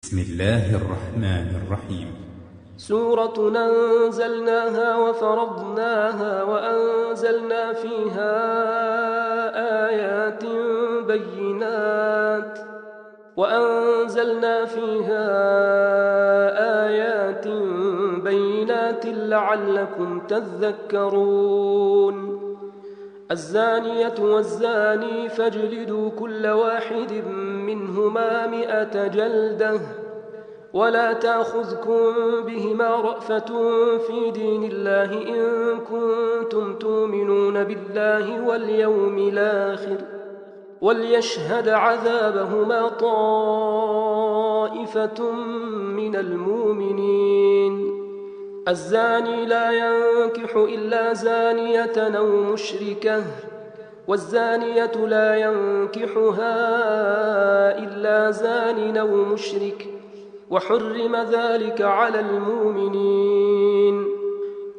بسم الله الرحمن الرحيم. سورة أنزلناها وفرضناها وأنزلنا فيها آيات بينات لعلكم تذكرون. الزانية والزاني فاجلدوا كل واحد منهما 100 جلدة ولا تأخذكم بهما رأفة في دين الله إن كنتم تؤمنون بالله واليوم الآخر وليشهد عذابهما طائفة من المؤمنين. الزاني لا ينكح إلا زانية أو مشركة والزانية لا ينكحها إلا زان أو مشرك وحرم ذلك على المؤمنين.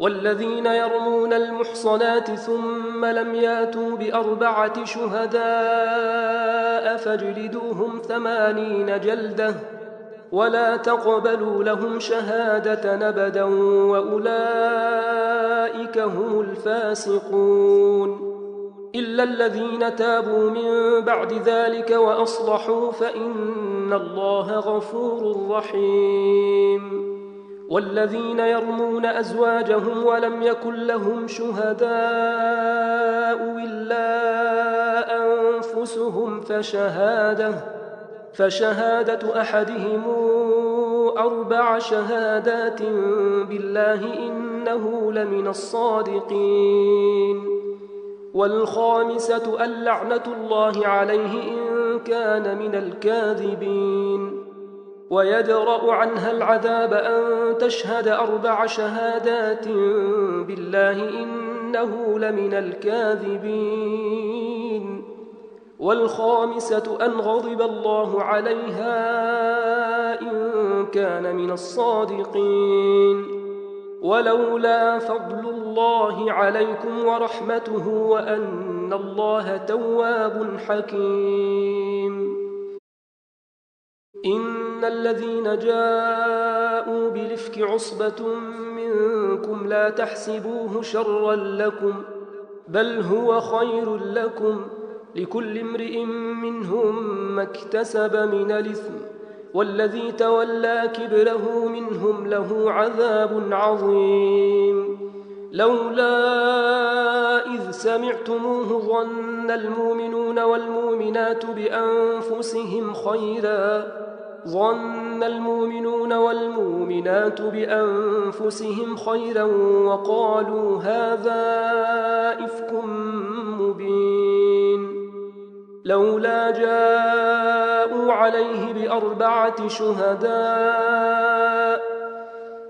والذين يرمون المحصنات ثم لم ياتوا ب4 شهداء فاجلدوهم 80 جلدة ولا تقبلوا لهم شهادة أبدا وأولئك هم الفاسقون. إلا الذين تابوا من بعد ذلك وأصلحوا فإن الله غفور رحيم. والذين يرمون أزواجهم ولم يكن لهم شهداء إلا أنفسهم فشهادة أحدهم 4 شهادات بالله إنه لمن الصادقين. والخامسة اللعنة الله عليه إن كان من الكاذبين. ويدرأ عنها العذاب أن تشهد 4 شهادات بالله إنه لمن الكاذبين. والخامسة أن غضب الله عليها إن كان من الصادقين. ولولا فضل الله عليكم ورحمته وأن الله تواب حكيم. إن الذين جاءوا بالإفك عصبة منكم لا تحسبوه شرا لكم بل هو خير لكم لكل امرئ منهم ما اكتسب من الإثم والذي تولى كبره منهم له عذاب عظيم. لولا إذ سمعتموه ظن المؤمنون والمؤمنات بأنفسهم خيرا وقالوا هذا إفك مبين. لولا جاءوا عليه ب4 شهداء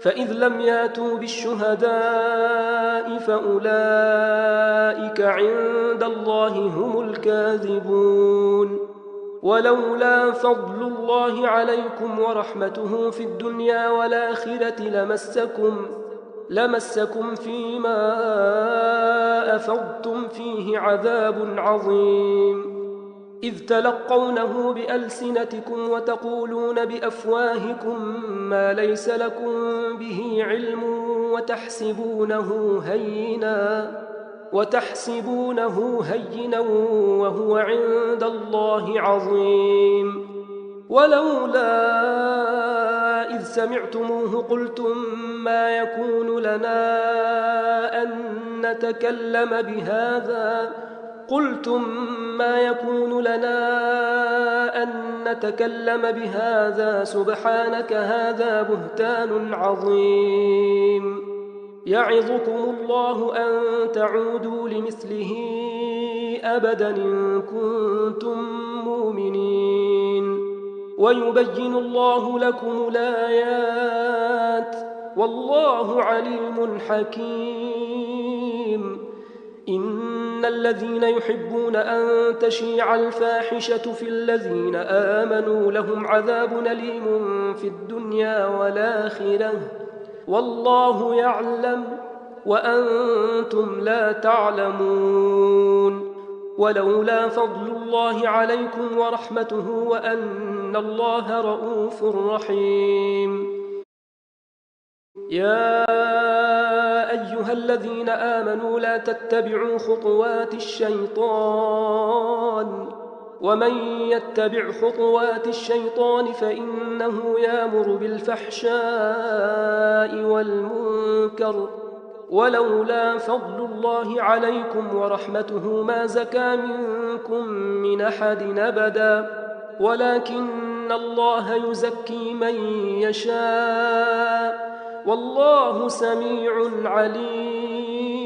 فإذ لم ياتوا بالشهداء فأولئك عند الله هم الكاذبون. ولولا فضل الله عليكم ورحمته في الدنيا والآخرة لمسكم فيما أفضتم فيه عذاب عظيم. إذ تلقونه بألسنتكم وتقولون بأفواهكم ما ليس لكم به علم وتحسبونه هينا وهو عند الله عظيم. ولولا إذ سمعتموه قلتم ما يكون لنا أن نتكلم بهذا سبحانك هذا بهتان عظيم. يعظكم الله أن تعودوا لمثله أبدا إن كنتم مؤمنين. ويبين الله لكم الآيات والله عليم حكيم. إن الذين يحبون أن تشيع الفاحشة في الذين آمنوا لهم عذاب أليم في الدنيا والآخرة والله يعلم وأنتم لا تعلمون. ولولا فضل الله عليكم ورحمته وأن الله رؤوف رحيم. يا أيها الذين آمنوا لا تتبعوا خطوات الشيطان، ومن يتبع خطوات الشيطان فإنه يأمر بالفحشاء والمنكر، ولولا فضل الله عليكم ورحمته ما زكى منكم من أحد أبدا، ولكن الله يزكي من يشاء، والله سميع عليم.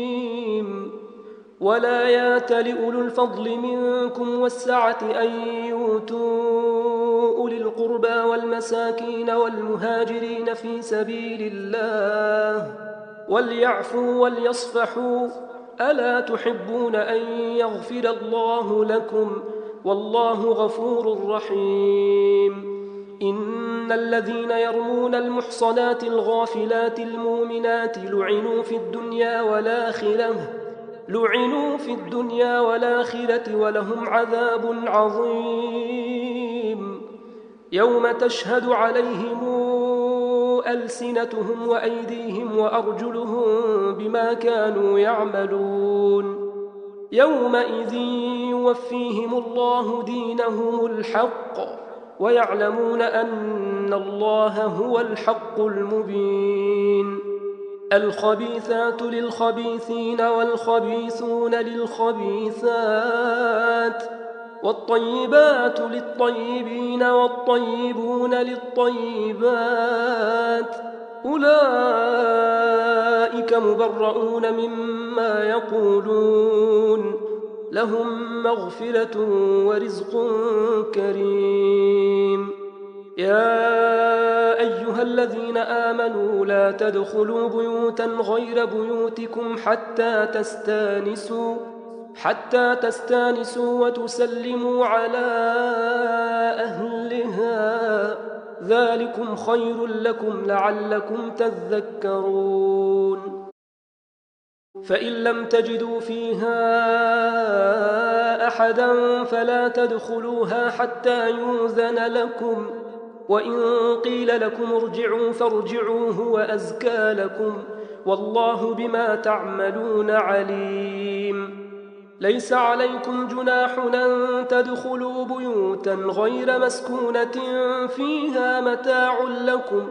ولا يأتل أولو الفضل منكم والسعة أن يؤتوا أولي القربى والمساكين والمهاجرين في سبيل الله، وليعفوا وليصفحوا، ألا تحبون أن يغفر الله لكم؟ والله غفور رحيم. إن الذين يرمون المحصنات الغافلات المؤمنات لعنوا في الدنيا والآخرة ولهم عذاب عظيم. يوم تشهد عليهم ألسنتهم وأيديهم وأرجلهم بما كانوا يعملون، يومئذ يوفيهم الله دينهم الحق، ويعلمون أن الله هو الحق المبين. الخبيثات للخبيثين والخبيثون للخبيثات، والطيبات للطيبين والطيبون للطيبات، أولئك مبرؤون مما يقولون، لهم مغفرة ورزق كريم. يا أيها الذين آمنوا لا تدخلوا بيوتا غير بيوتكم حتى تستانسوا وتسلموا على أهلها، ذلكم خير لكم لعلكم تذكرون. فإن لم تجدوا فيها أحدا فلا تدخلوها حتى يؤذن لكم، وإن قيل لكم ارجعوا فارجعوا هو أزكى لكم، والله بما تعملون عليم. ليس عليكم جناح أن تدخلوا بيوتا غير مسكونة فيها متاع لكم،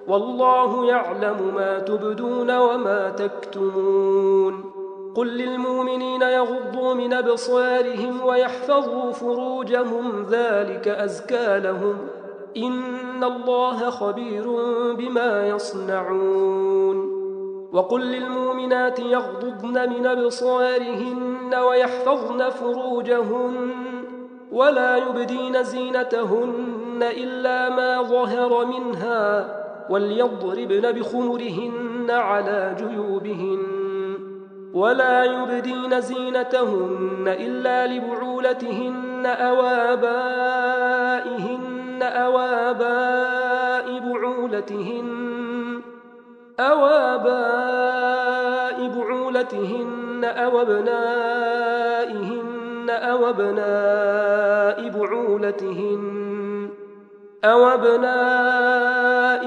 والله يعلم ما تبدون وما تكتمون. قل للمؤمنين يغضوا من أبصارهم ويحفظوا فروجهم، ذلك أزكى لهم، إن الله خبير بما يصنعون. وقل للمؤمنات يغضضن من أبصارهن ويحفظن فروجهن، ولا يبدين زينتهن إلا ما ظهر منها، وليضربن بخمرهن على جيوبهن، ولا يبدين زينتهن إلا لبعولتهن أو آبائهن أو آباء بعولتهن أو أبنائهن أو أبناء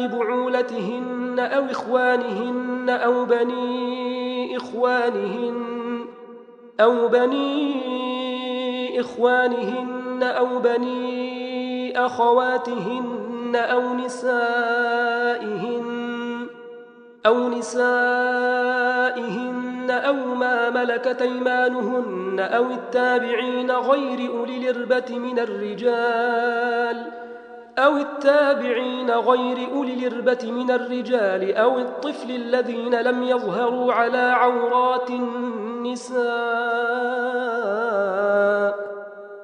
بعولتهن أو إخوانهن أو بني إخوانهن أو بني أخواتهن أو نسائهن أو ما ملكت أيمانهن أو التابعين غير أولي الإربة من الرجال أو الطفل الذين لم يظهروا على عورات النساء،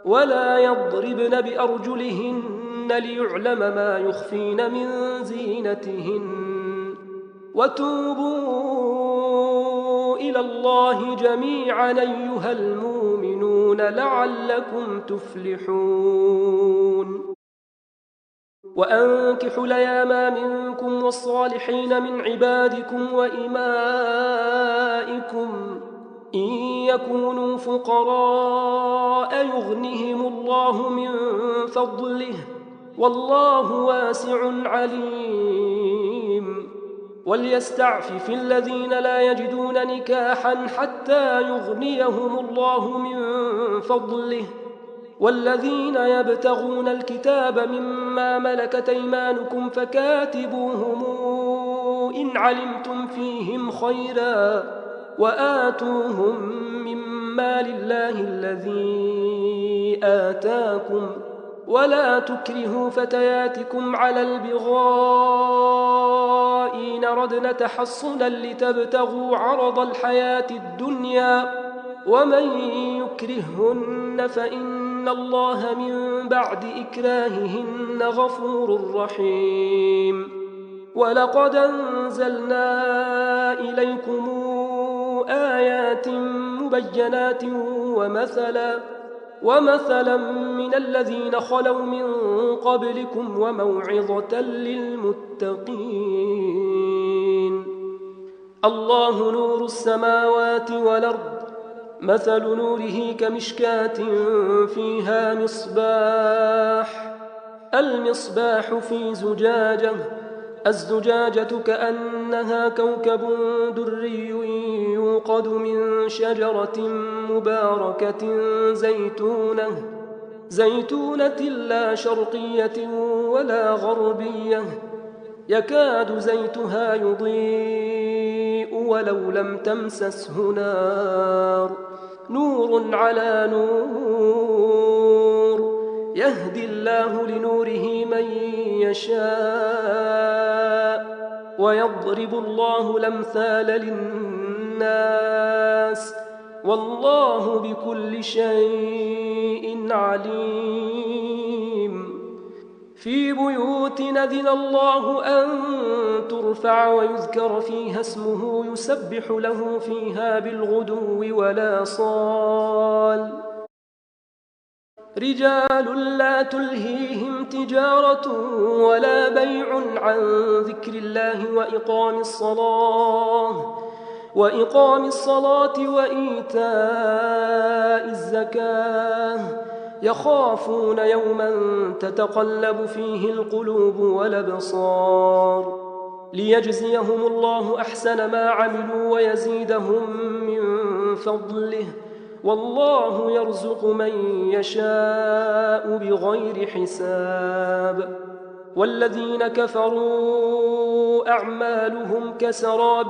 ولا يضربن بأرجلهن ليعلم ما يخفين من زينتهن. وتوبوا إلى الله جميعا أيها المؤمنون لعلكم تفلحون. وأنكحوا الأيام منكم والصالحين من عبادكم وإمائكم إن يكونوا فقراء يغنهم الله من فضله والله واسع عليم وليستعفف الذين لا يجدون نكاحا حتى يغنيهم الله من فضله والذين يبتغون الكتاب مما ملكت أيمانكم فكاتبوهم إن علمتم فيهم خيرا وآتوهم مما لله الذي آتاكم ولا تكرهوا فتياتكم على البغاء إن ردن تحصنا لتبتغوا عرض الحياة الدنيا ومن يكرههن فإن الله من بعد إكراههن غفور رحيم ولقد أنزلنا إليكم آيات مبينات ومثلا من الذين خلوا من قبلكم وموعظة للمتقين الله نور السماوات والأرض مثل نوره كمشكاة فيها المصباح في زجاجة الزجاجة كأنها كوكب دري يوقد من شجرة مباركة زيتونة لا شرقية ولا غربية يكاد زيتها يضيء ولو لم تمسسه نور على نور يهدي الله لنوره من يشاء ويضرب الله الأمثال للناس والله بكل شيء عليم في بيوت أذن الله أن ترفع ويذكر فيها اسمه يسبح له فيها بالغدو ولا صال رجال لا تلهيهم تجارة ولا بيع عن ذكر الله وإقام الصلاة وإيتاء الزكاة يخافون يوما تتقلب فيه القلوب والأبصار ليجزيهم الله أحسن ما عملوا ويزيدهم من فضله والله يرزق من يشاء بغير حساب والذين كفروا أعمالهم كسراب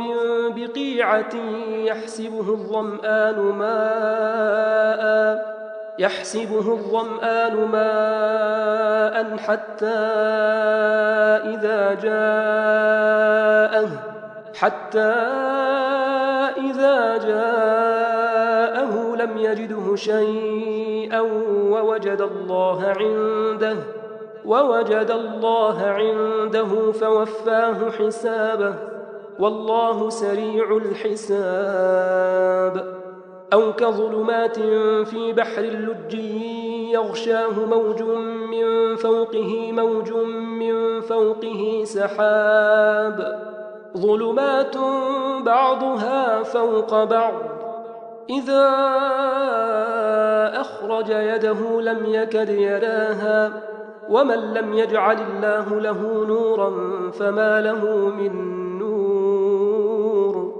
بقيعة يحسبه الظمآن ماء حتى إذا جاءه لم يجده شيئا ووجد الله عنده فوفاه حسابه والله سريع الحساب أو كظلمات في بحر اللج يغشاه موج من فوقه سحاب ظلمات بعضها فوق بعض إذا أخرج يده لم يكد يراها ومن لم يجعل الله له نورا فما له من نور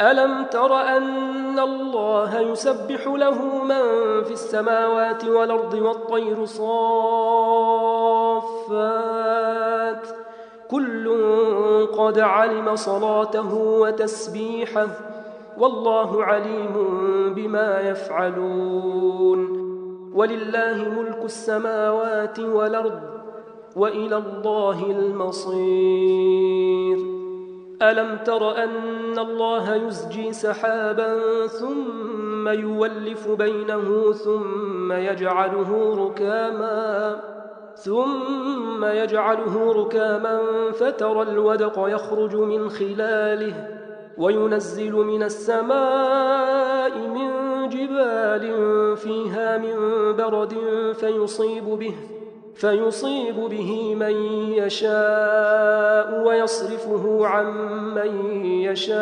ألم تر أن الله يسبح له من في السماوات والأرض والطير صافات كل قد علم صلاته وتسبيحه والله عليم بما يفعلون ولله ملك السماوات والأرض وإلى الله المصير ألم تر أن الله يزجي سحابا ثم يولف بينه ثم يجعله ركاما فترى الودق يخرج من خلاله وينزل من السماء من جبال فيها من برد فيصيب به من يشاء ويصرفه عن من يشاء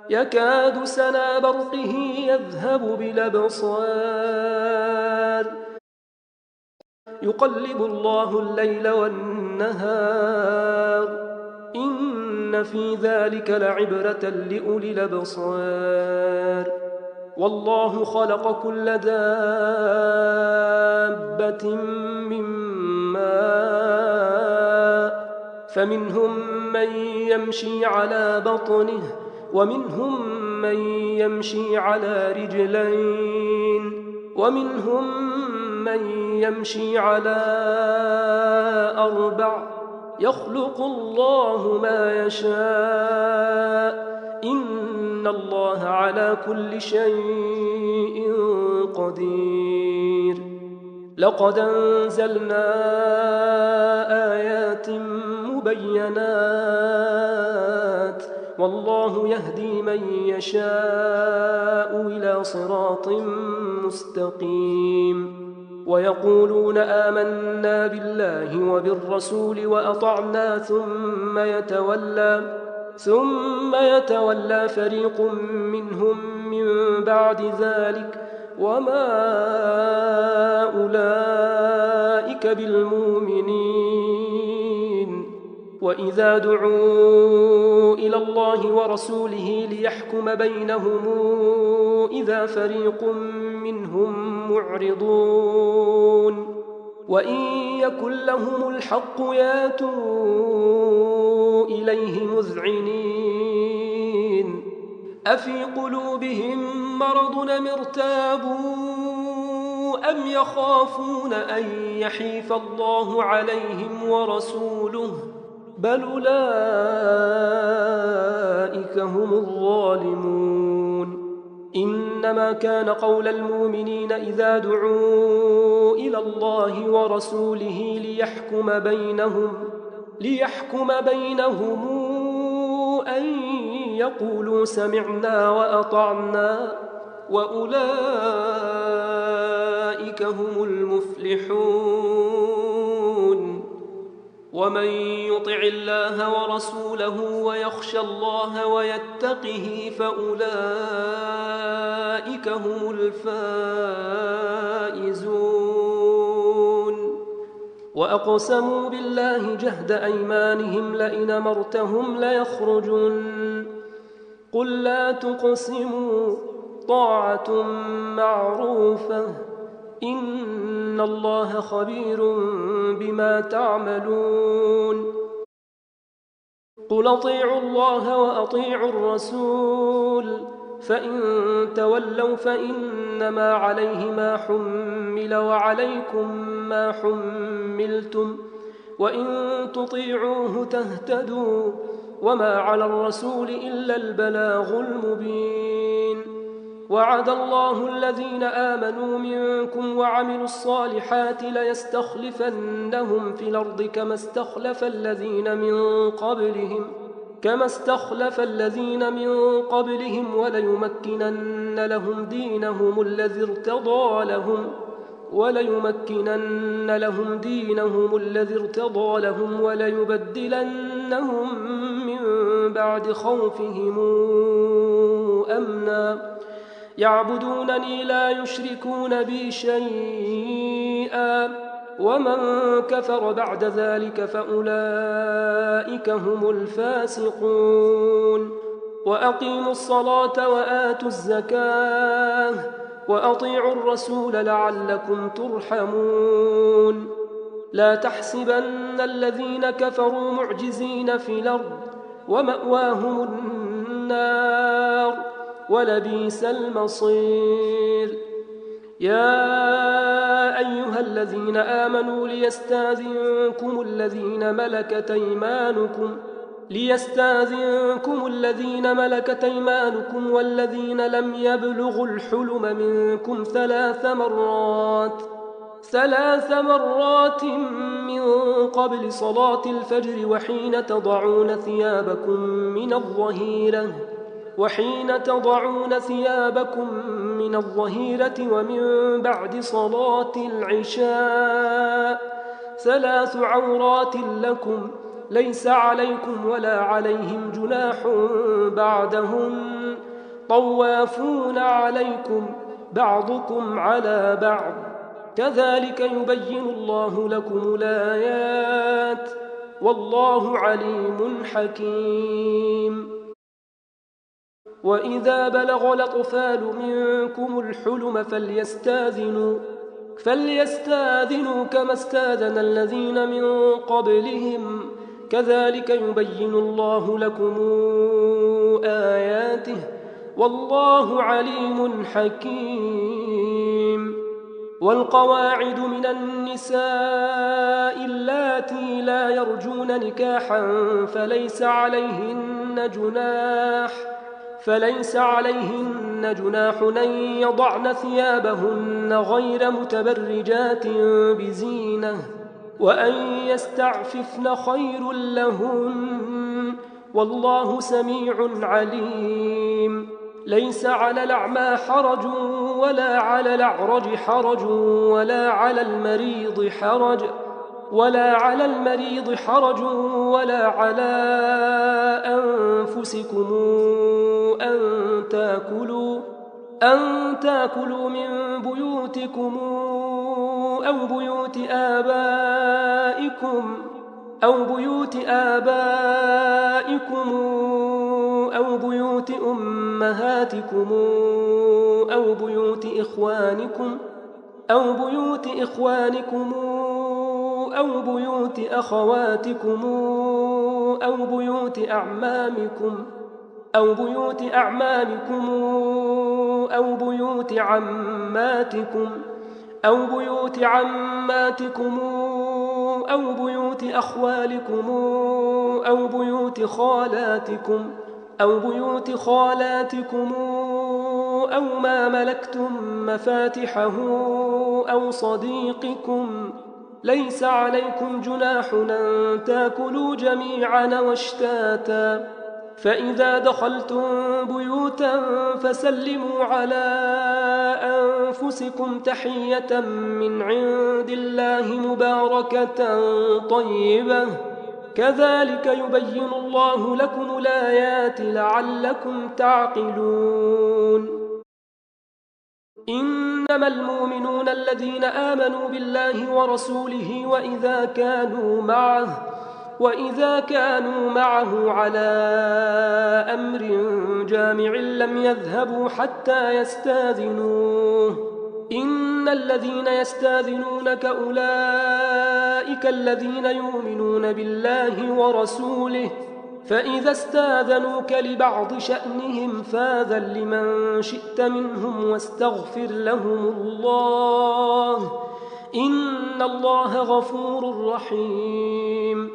يكاد سنا برقه يذهب بالأبصار يقلب الله الليل والنهار إن في ذلك لعبرة لأولي الأبصار والله خلق كل دابة من ماء فمنهم من يمشي على بطنه ومنهم من يمشي على رجلين ومنهم من يمشي على أربع يخلق الله ما يشاء إن الله على كل شيء قدير لقد أنزلنا آيات مبينات والله يهدي من يشاء إلى صراط مستقيم ويقولون آمنا بالله وبالرسول وأطعنا ثم يتولى فريق منهم من بعد ذلك وما أولئك بالمؤمنين وإذا دعوا إلى الله ورسوله ليحكم بينهم إذا فريق منهم معرضون وإن يكن لهم الحق ياتوا إليه مذعنين أفي قلوبهم مرض أم ارتابوا أم يخافون أن يحيف الله عليهم ورسوله بل أولئك هم الظالمون إنما كان قول المؤمنين إذا دعوا إلى الله ورسوله ليحكم بينهم أن يقولوا سمعنا وأطعنا وأولئك هم المفلحون ومن يطع الله ورسوله ويخشى الله ويتقه فأولئك هم الفائزون وأقسموا بالله جهد أيمانهم لئن أمرتهم ليخرجن قل لا تقسموا طاعة معروفة إن الله خبير بما تعملون قل أطيعوا الله وأطيعوا الرسول فإن تولوا فإنما عليه ما حمل وعليكم ما حملتم وإن تطيعوه تهتدوا وما على الرسول إلا البلاغ المبين وعد الله الذين آمنوا منكم وعملوا الصالحات ليستخلفنهم في الأرض كما استخلف الذين من قبلهم وليمكنن لهم دينهم الذي ارتضى لهم وليبدلنهم من بعد خوفهم أمنا يعبدونني لا يشركون بي شيئا ومن كفر بعد ذلك فأولئك هم الفاسقون وأقيموا الصلاة وآتوا الزكاة وأطيعوا الرسول لعلكم ترحمون لا تحسبن الذين كفروا معجزين في الأرض ومأواهم النار ولبئس المصير يا أيها الذين آمنوا ليستأذنكم الذين ملكت أيمانكم والذين لم يبلغوا الحلم منكم ثلاث مرات من قبل صلاة الفجر وحين تضعون ثيابكم من الظهيرة ومن بعد صلاة العشاء 3 عورات لكم ليس عليكم ولا عليهم جناح بعدهن طوافون عليكم بعضكم على بعض كذلك يبين الله لكم الآيات والله عليم حكيم. وإذا بلغ الأطفال منكم الحلم فليستاذنوا كما استاذن الذين من قبلهم كذلك يبين الله لكم آياته والله عليم حكيم. والقواعد من النساء اللاتي لا يرجون نكاحا فليس عليهن جناح أن يضعن ثيابهن غير متبرجات بزينة وأن يستعففن خير لهن والله سميع عليم. ليس على الأعمى حرج ولا على الأعرج حرج ولا على المريض حرج ولا على أنفسكم أن تأكلوا من بيوتكم أو بيوت آبائكم أو بيوت أمهاتكم أو بيوت إخوانكم أو بيوت أخواتكم أو بيوت أعمامكم أو بيوت عماتكم أو بيوت أخوالكم أو بيوت خالاتكم أو ما ملكتم مفاتحه أو صديقكم. ليس عليكم جناح أن تأكلوا جميعا واشتاتا فإذا دخلتم بيوتا فسلموا على أنفسكم تحية من عند الله مباركة طيبة كذلك يبين الله لكم الآيات لعلكم تعقلون. إنما المؤمنون الذين آمنوا بالله ورسوله وإذا كانوا معه على أمر جامع لم يذهبوا حتى يستاذنوه. إن الذين يستاذنونك أولئك الذين يؤمنون بالله ورسوله فإذا استاذنوك لبعض شأنهم فاذن لمن شئت منهم واستغفر لهم الله إن الله غفور رحيم.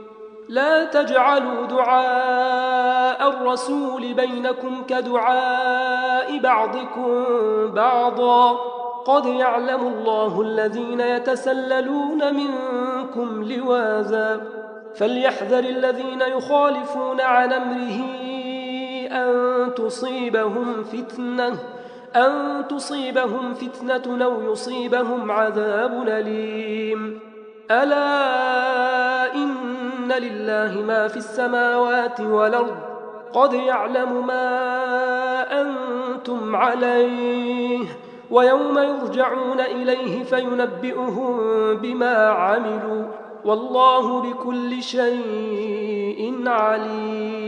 لا تجعلوا دعاء الرسول بينكم كدعاء بعضكم بعضا قد يعلم الله الذين يتسللون منكم لواذا فليحذر الذين يخالفون عن أمره أن تصيبهم فتنة أو يصيبهم عذاب أليم. ألا إن لله ما في السماوات والأرض قد يعلم ما أنتم عليه ويوم يرجعون إليه فينبئهم بما عملوا والله بكل شيء عليم.